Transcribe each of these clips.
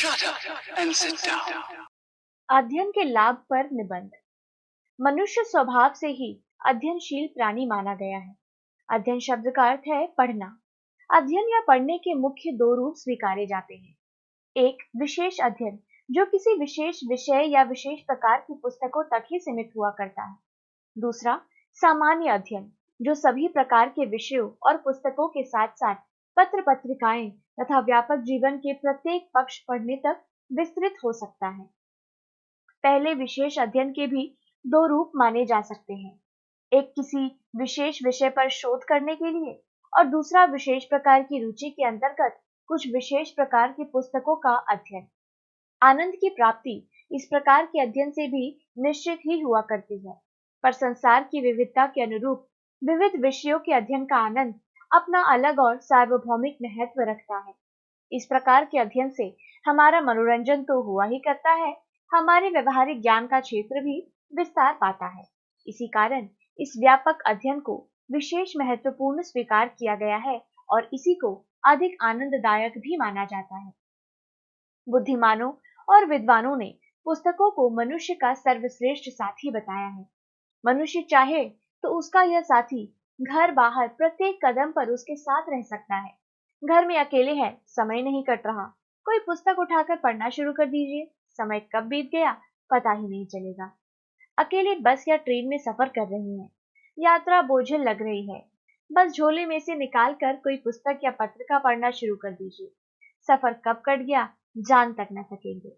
Shut up and sit down. अध्ययन के लाभ पर निबंध। मनुष्य स्वभाव से ही अध्ययनशील प्राणी माना गया है। अध्ययन शब्द का अर्थ है पढ़ना। अध्ययन या पढ़ने के मुख्य दो रूप स्वीकारे जाते हैं। एक, विशेष अध्ययन, जो किसी विशेष विषय या विशेष प्रकार की पुस्तकों तक ही सीमित हुआ करता है। दूसरा, सामान्य अध्ययन, जो सभी प्रकार के विषयों और पुस्तकों के साथ साथ पत्र पत्रिकाएं तथा व्यापक जीवन के प्रत्येक पक्ष पढ़ने तक विस्तृत हो सकता है। पहले विशेष अध्ययन के भी दो रूप माने जा सकते हैं। एक किसी विशेष विषय पर शोध करने के लिए और दूसरा विशेष प्रकार की रुचि के अंतर्गत कुछ विशेष प्रकार की पुस्तकों का अध्ययन। आनंद की प्राप्ति इस प्रकार के अध्ययन से भी निश्चित ही हुआ करती है, पर संसार की विविधता के अनुरूप विविध विषयों के अध्ययन का आनंद अपना अलग और सार्वभौमिक महत्व रखता है। इस प्रकार के अध्ययन से हमारा मनोरंजन तो हुआ ही करता है, हमारे व्यवहारिक ज्ञान का क्षेत्र भी विस्तार पाता है। इसी कारण इस व्यापक अध्ययन को विशेष महत्वपूर्ण स्वीकार किया गया है और इसी को अधिक आनंददायक भी माना जाता है। बुद्धिमानों और विद्वानों ने पुस्तकों को मनुष्य का सर्वश्रेष्ठ साथी बताया है। मनुष्य चाहे तो उसका यह साथी घर बाहर प्रत्येक कदम पर उसके साथ रह सकता है। घर में अकेले है, समय नहीं कट रहा, कोई पुस्तक उठाकर पढ़ना शुरू कर दीजिए, समय कब बीत गया पता ही नहीं चलेगा। अकेले बस या ट्रेन में सफर कर रही हैं, यात्रा बोझिल लग रही है, बस झोले में से निकाल कर कोई पुस्तक या पत्रिका पढ़ना शुरू कर दीजिए, सफर कब कट गया जान तक न सकेंगे।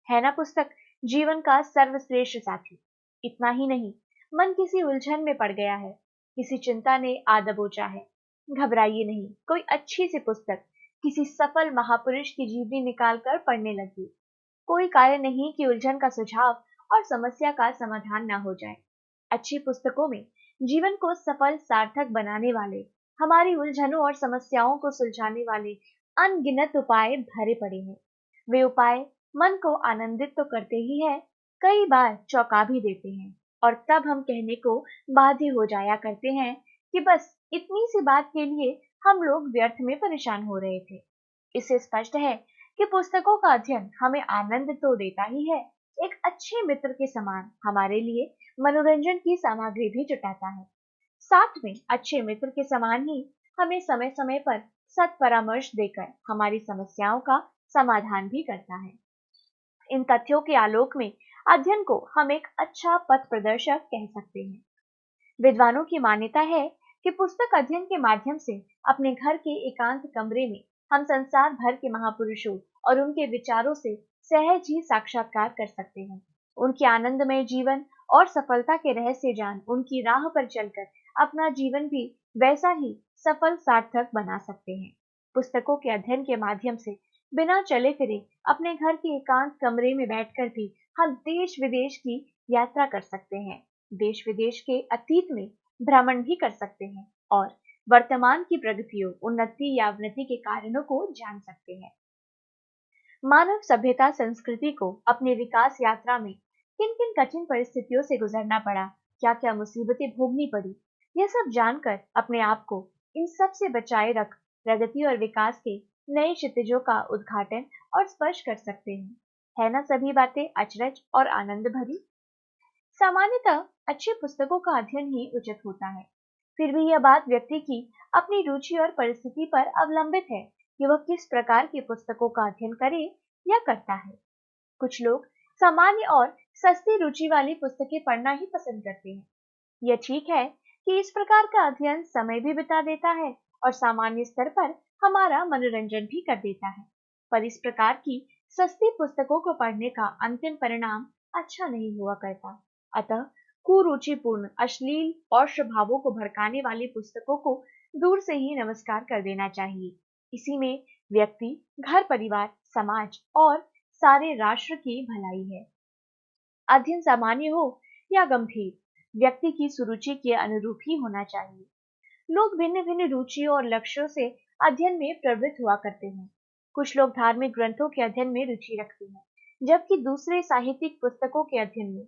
है ना पुस्तक जीवन का सर्वश्रेष्ठ साथी। इतना ही नहीं, मन किसी उलझन में पड़ गया है, किसी चिंता ने आ दबोचा है, घबराइए नहीं, कोई अच्छी सी पुस्तक किसी सफल महापुरुष की जीवनी निकालकर पढ़ने लगी। कोई कार्य नहीं कि उलझन का सुझाव और समस्या का समाधान न हो जाए। अच्छी पुस्तकों में जीवन को सफल सार्थक बनाने वाले, हमारी उलझनों और समस्याओं को सुलझाने वाले अनगिनत उपाय भरे पड़े हैं। वे उपाय मन को आनंदित तो करते ही है, कई बार चौंका भी देते हैं और तब हम कहने को बाध्य हो जाया करते हैं कि बस इतनी सी बात के लिए हम लोग व्यर्थ में परेशान हो रहे थे। इससे स्पष्ट है कि पुस्तकों का अध्ययन हमें आनंद तो देता ही है, एक अच्छे मित्र के समान हमारे लिए मनोरंजन की सामग्री भी जुटाता है। साथ में अच्छे मित्र के समान ही हमें समय समय पर सत परामर्श देकर हमारी समस्याओं का समाधान भी करता है। इन तथ्यों के आलोक में अध्ययन को हम एक अच्छा पथ प्रदर्शक कह सकते हैं। विद्वानों की मान्यता है कि पुस्तक अध्ययन के माध्यम से अपने घर के एकांत कमरे में हम संसार भर के महापुरुषों और उनके विचारों से सहज ही साक्षात्कार कर सकते हैं। उनके आनंदमय जीवन और सफलता के रहस्य जान उनकी राह पर चलकर अपना जीवन भी वैसा ही सफल सार्थक बना सकते हैं। पुस्तकों के अध्ययन के माध्यम से बिना चले फिरे अपने घर के एकांत कमरे में बैठकर भी हम देश विदेश की यात्रा कर सकते हैं, देश विदेश के अतीत में भ्रमण भी कर सकते हैं और वर्तमान की प्रगतियों, उन्नति या अवनति के कारणों को जान सकते हैं। मानव सभ्यता संस्कृति को अपने विकास यात्रा में किन किन कठिन परिस्थितियों से गुजरना पड़ा, क्या क्या मुसीबतें भोगनी पड़ी, यह सब जानकर अपने आप को इन सब से बचाए रख प्रगति और विकास के नए क्षितिजों का उद्घाटन और स्पर्श कर सकते हैं। है ना सभी बातें अचरज और आनंद भरी। सामान्यतः अच्छी पुस्तकों का अध्ययन ही उचित होता है, फिर भी यह बात व्यक्ति की अपनी रुचि और परिस्थिति पर अवलंबित है कि वह किस प्रकार की पुस्तकों का अध्ययन करे या करता है। कुछ लोग सामान्य और सस्ती रुचि वाली पुस्तकें पढ़ना ही पसंद करते हैं। यह ठीक है कि इस प्रकार का अध्ययन समय भी बिता देता है और सामान्य स्तर पर हमारा मनोरंजन भी कर देता है, पर इस प्रकार की सस्ती पुस्तकों को पढ़ने का अंतिम परिणाम अच्छा नहीं हुआ करता। अतः कुरुचिपूर्ण, अश्लील और स्वभावों को भड़काने वाली पुस्तकों को दूर से ही नमस्कार कर देना चाहिए। इसी में व्यक्ति, घर परिवार, समाज और सारे राष्ट्र की भलाई है। अध्ययन सामान्य हो या गंभीर, व्यक्ति की सुरुचि के अनुरूप ही होना चाहिए। लोग भिन्न भिन्न रुचि और लक्ष्यों से अध्ययन में प्रवृत्त हुआ करते हैं। कुछ लोग धार्मिक ग्रंथों के अध्ययन में रुचि रखते हैं, जबकि दूसरे साहित्यिक पुस्तकों के अध्ययन में।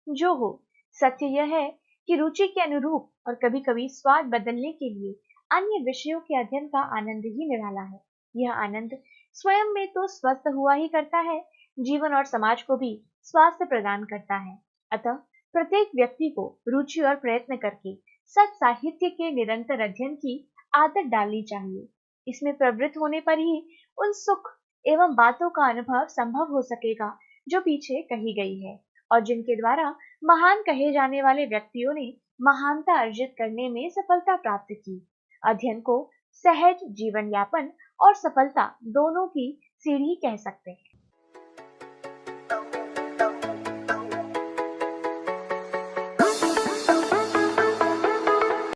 जो हो, सत्य यह है कि रुचि के अनुरूप और कभी कभी स्वाद बदलने के लिए अन्य विषयों के अध्ययन का आनंद ही निराला है। यह आनंद स्वयं में तो स्वस्थ हुआ ही करता है, जीवन और समाज को भी स्वास्थ्य प्रदान करता है। अतः प्रत्येक व्यक्ति को रुचि और प्रयत्न करके सत साहित्य के निरंतर अध्ययन की आदत डालनी चाहिए। इसमें प्रवृत्त होने पर ही उन सुख एवं बातों का अनुभव संभव हो सकेगा जो पीछे कही गई है और जिनके द्वारा महान कहे जाने वाले व्यक्तियों ने महानता अर्जित करने में सफलता प्राप्त की। अध्ययन को सहज जीवन यापन और सफलता दोनों की सीढ़ी कह सकते हैं।